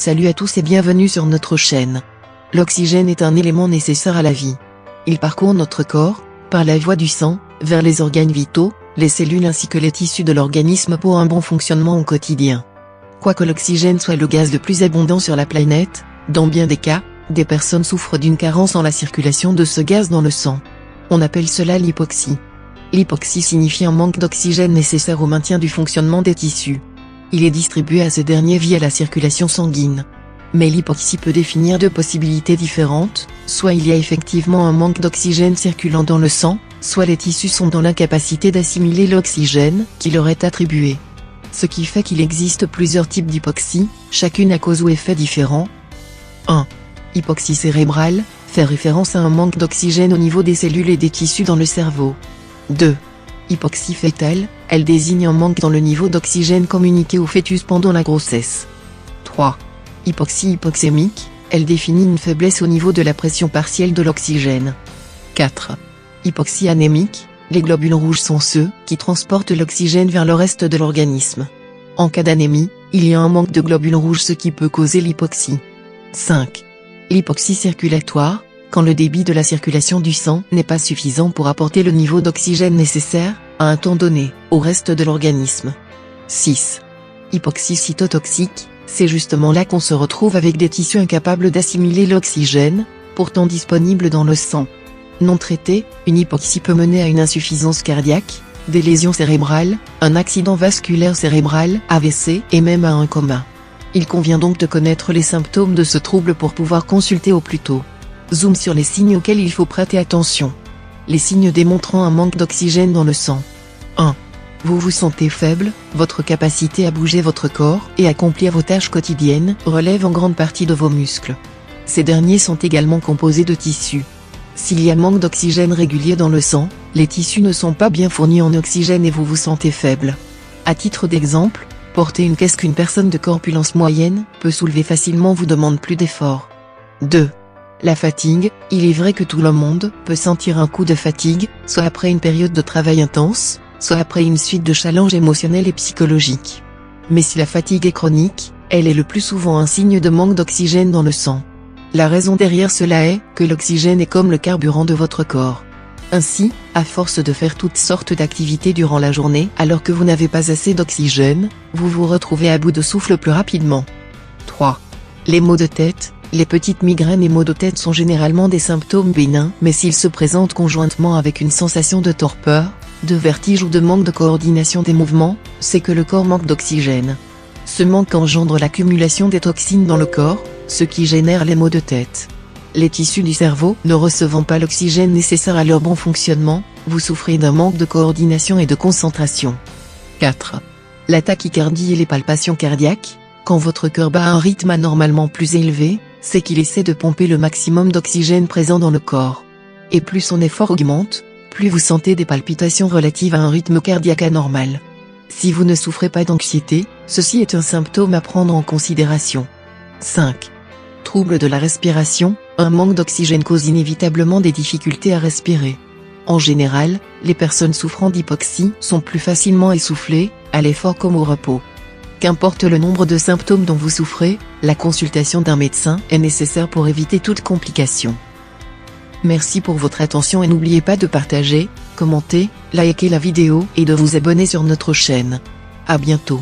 Salut à tous et bienvenue sur notre chaîne. L'oxygène est un élément nécessaire à la vie. Il parcourt notre corps, par la voie du sang, vers les organes vitaux, les cellules ainsi que les tissus de l'organisme pour un bon fonctionnement au quotidien. Quoique l'oxygène soit le gaz le plus abondant sur la planète, dans bien des cas, des personnes souffrent d'une carence en la circulation de ce gaz dans le sang. On appelle cela l'hypoxie. L'hypoxie signifie un manque d'oxygène nécessaire au maintien du fonctionnement des tissus. Il est distribué à ces derniers via la circulation sanguine. Mais l'hypoxie peut définir deux possibilités différentes, soit il y a effectivement un manque d'oxygène circulant dans le sang, soit les tissus sont dans l'incapacité d'assimiler l'oxygène qui leur est attribué. Ce qui fait qu'il existe plusieurs types d'hypoxie, chacune à cause ou effet différents. 1. Hypoxie cérébrale, fait référence à un manque d'oxygène au niveau des cellules et des tissus dans le cerveau. 2. Hypoxie fœtale, elle désigne un manque dans le niveau d'oxygène communiqué au fœtus pendant la grossesse. 3. Hypoxie hypoxémique, elle définit une faiblesse au niveau de la pression partielle de l'oxygène. 4. Hypoxie anémique, les globules rouges sont ceux qui transportent l'oxygène vers le reste de l'organisme. En cas d'anémie, il y a un manque de globules rouges ce qui peut causer l'hypoxie. 5. L'hypoxie circulatoire, quand le débit de la circulation du sang n'est pas suffisant pour apporter le niveau d'oxygène nécessaire, à un temps donné, au reste de l'organisme. 6. Hypoxie cytotoxique, c'est justement là qu'on se retrouve avec des tissus incapables d'assimiler l'oxygène, pourtant disponible dans le sang. Non traitée, une hypoxie peut mener à une insuffisance cardiaque, des lésions cérébrales, un accident vasculaire cérébral, AVC et même à un coma. Il convient donc de connaître les symptômes de ce trouble pour pouvoir consulter au plus tôt. Zoom sur les signes auxquels il faut prêter attention. Les signes démontrant un manque d'oxygène dans le sang. 1. Vous vous sentez faible, votre capacité à bouger votre corps et accomplir vos tâches quotidiennes relève en grande partie de vos muscles. Ces derniers sont également composés de tissus. S'il y a manque d'oxygène régulier dans le sang, les tissus ne sont pas bien fournis en oxygène et vous vous sentez faible. À titre d'exemple, porter une caisse qu'une personne de corpulence moyenne peut soulever facilement vous demande plus d'effort. 2. La fatigue, il est vrai que tout le monde peut sentir un coup de fatigue, soit après une période de travail intense, soit après une suite de challenges émotionnels et psychologiques. Mais si la fatigue est chronique, elle est le plus souvent un signe de manque d'oxygène dans le sang. La raison derrière cela est que l'oxygène est comme le carburant de votre corps. Ainsi, à force de faire toutes sortes d'activités durant la journée alors que vous n'avez pas assez d'oxygène, vous vous retrouvez à bout de souffle plus rapidement. 3. Les maux de tête. Les petites migraines et maux de tête sont généralement des symptômes bénins, mais s'ils se présentent conjointement avec une sensation de torpeur, de vertige ou de manque de coordination des mouvements, c'est que le corps manque d'oxygène. Ce manque engendre l'accumulation des toxines dans le corps, ce qui génère les maux de tête. Les tissus du cerveau ne recevant pas l'oxygène nécessaire à leur bon fonctionnement, vous souffrez d'un manque de coordination et de concentration. 4. La tachycardie et les palpations cardiaques. Quand votre cœur bat à un rythme anormalement plus élevé, c'est qu'il essaie de pomper le maximum d'oxygène présent dans le corps. Et plus son effort augmente, plus vous sentez des palpitations relatives à un rythme cardiaque anormal. Si vous ne souffrez pas d'anxiété, ceci est un symptôme à prendre en considération. 5. Troubles de la respiration, un manque d'oxygène cause inévitablement des difficultés à respirer. En général, les personnes souffrant d'hypoxie sont plus facilement essoufflées, à l'effort comme au repos. Qu'importe le nombre de symptômes dont vous souffrez, la consultation d'un médecin est nécessaire pour éviter toute complication. Merci pour votre attention et n'oubliez pas de partager, commenter, liker la vidéo et de vous abonner sur notre chaîne. À bientôt.